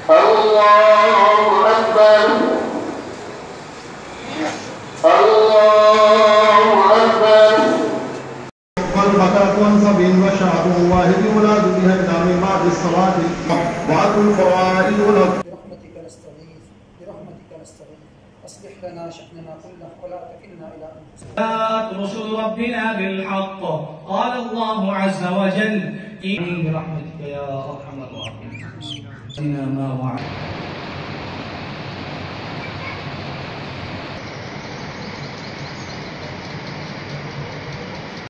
والبقرة وانصب وشعب واحد يولد بها الدم بعد الصلاة وأكل الفرائض برحمتك نستغيث أصلح لنا شأننا كله ولا تكلنا إلى أنفسنا. جاءت رسل ربنا بالحق قال الله عز وجل برحمتك يا أرحم الراحمين. ما وعد